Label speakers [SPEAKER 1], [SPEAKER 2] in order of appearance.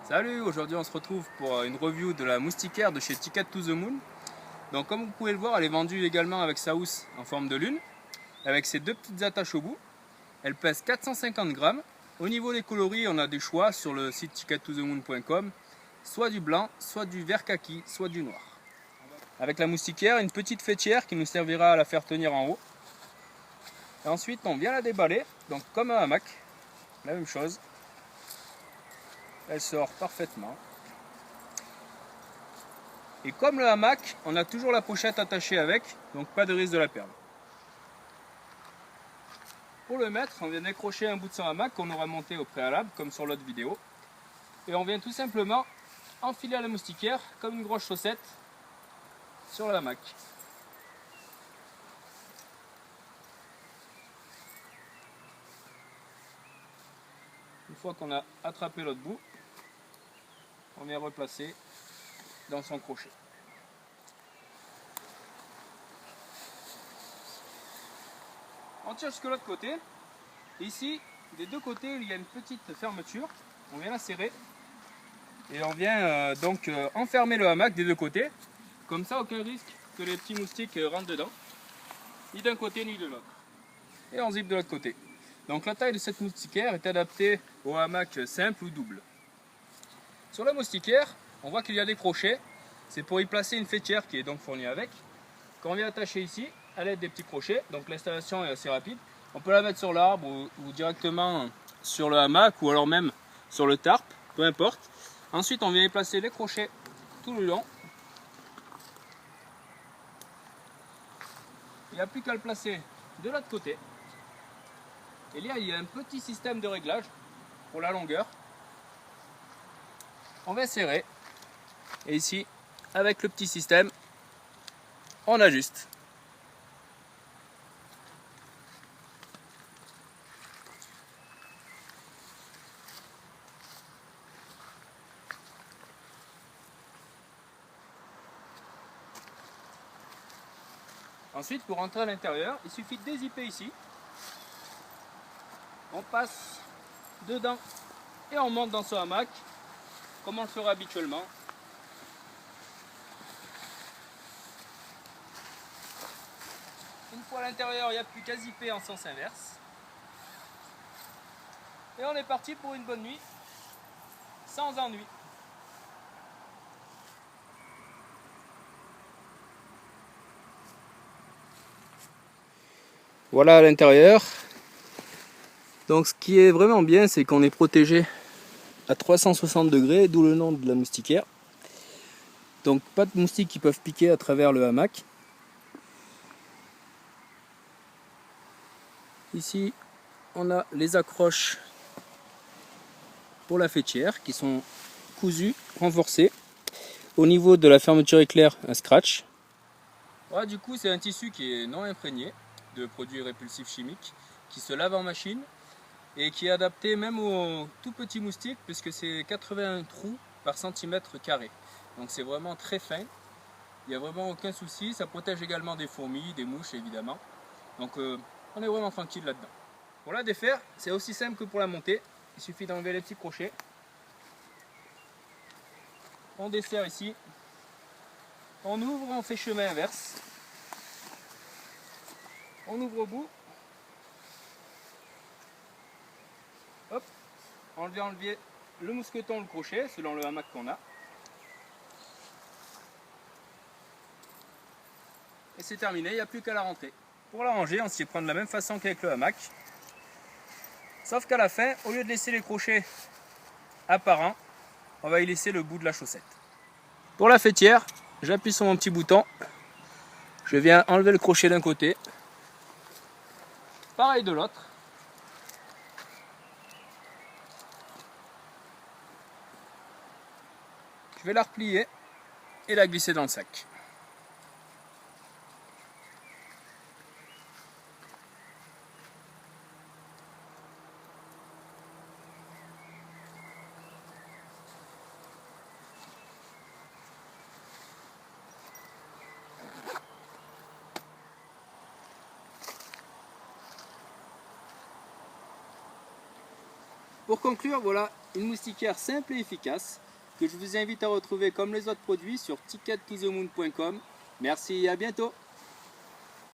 [SPEAKER 1] Salut, aujourd'hui on se retrouve pour une review de la moustiquaire de chez Ticket to the Moon. Donc comme vous pouvez le voir, elle est vendue également avec sa housse en forme de lune, avec ses deux petites attaches au bout. Elle pèse 450 grammes. Au niveau des coloris, on a des choix sur le site tickettothemoon.com, soit du blanc, soit du vert kaki, soit du noir. Avec la moustiquaire, une petite fêtière qui nous servira à la faire tenir en haut. Et ensuite on vient la déballer, donc comme un hamac, la même chose. Elle sort parfaitement. Et comme le hamac, on a toujours la pochette attachée avec, donc pas de risque de la perdre. Pour le mettre, on vient décrocher un bout de son hamac qu'on aura monté au préalable, comme sur l'autre vidéo. Et on vient tout simplement enfiler à la moustiquaire, comme une grosse chaussette, sur le hamac. Une fois qu'on a attrapé l'autre bout, on vient replacer dans son crochet. On tire jusque l'autre côté. Ici, des deux côtés, il y a une petite fermeture. On vient la serrer. Et on vient enfermer le hamac des deux côtés. Comme ça, aucun risque que les petits moustiques rentrent dedans. Ni d'un côté, ni de l'autre. Et on zippe de l'autre côté. Donc la taille de cette moustiquaire est adaptée au hamac simple ou double. Sur la moustiquaire, on voit qu'il y a des crochets. C'est pour y placer une fêtière qui est donc fournie avec. Quand on vient attacher ici, à l'aide des petits crochets, donc l'installation est assez rapide. On peut la mettre sur l'arbre ou directement sur le hamac ou alors même sur le tarp, peu importe. Ensuite, on vient y placer les crochets tout le long. Il n'y a plus qu'à le placer de l'autre côté. Et là, il y a un petit système de réglage pour la longueur. On va serrer. Et ici, avec le petit système, on ajuste. Ensuite, pour rentrer à l'intérieur, il suffit de dézipper ici. On passe dedans et on monte dans ce hamac, comme on le ferait habituellement. Une fois à l'intérieur, il n'y a plus qu'à zipper en sens inverse. Et on est parti pour une bonne nuit, sans ennui. Voilà à l'intérieur. Donc ce qui est vraiment bien, c'est qu'on est protégé à 360 degrés, d'où le nom de la moustiquaire. Donc pas de moustiques qui peuvent piquer à travers le hamac. Ici, on a les accroches pour la fêtière qui sont cousues, renforcées. Au niveau de la fermeture éclair, un scratch. Voilà, du coup, c'est un tissu qui est non imprégné de produits répulsifs chimiques, qui se lave en machine et qui est adapté même aux tout petits moustiques puisque c'est 81 trous par centimètre carré. Donc c'est vraiment très fin. Il n'y a vraiment aucun souci. Ça protège également des fourmis, des mouches évidemment. Donc on est vraiment tranquille là-dedans. Pour la défaire, c'est aussi simple que pour la monter. Il suffit d'enlever les petits crochets. On desserre ici. On ouvre, on fait chemin inverse. On ouvre au bout. Hop. On vient enlever le mousqueton, le crochet, selon le hamac qu'on a. Et c'est terminé, il n'y a plus qu'à la rentrer. Pour la ranger, on s'y prend de la même façon qu'avec le hamac. Sauf qu'à la fin, au lieu de laisser les crochets apparents, on va y laisser le bout de la chaussette. Pour la fêtière, j'appuie sur mon petit bouton. Je viens enlever le crochet d'un côté. Pareil de l'autre. Je vais la replier et la glisser dans le sac. Pour conclure, voilà une moustiquaire simple et efficace que je vous invite à retrouver comme les autres produits sur tickettothemoon.com. Merci et à bientôt.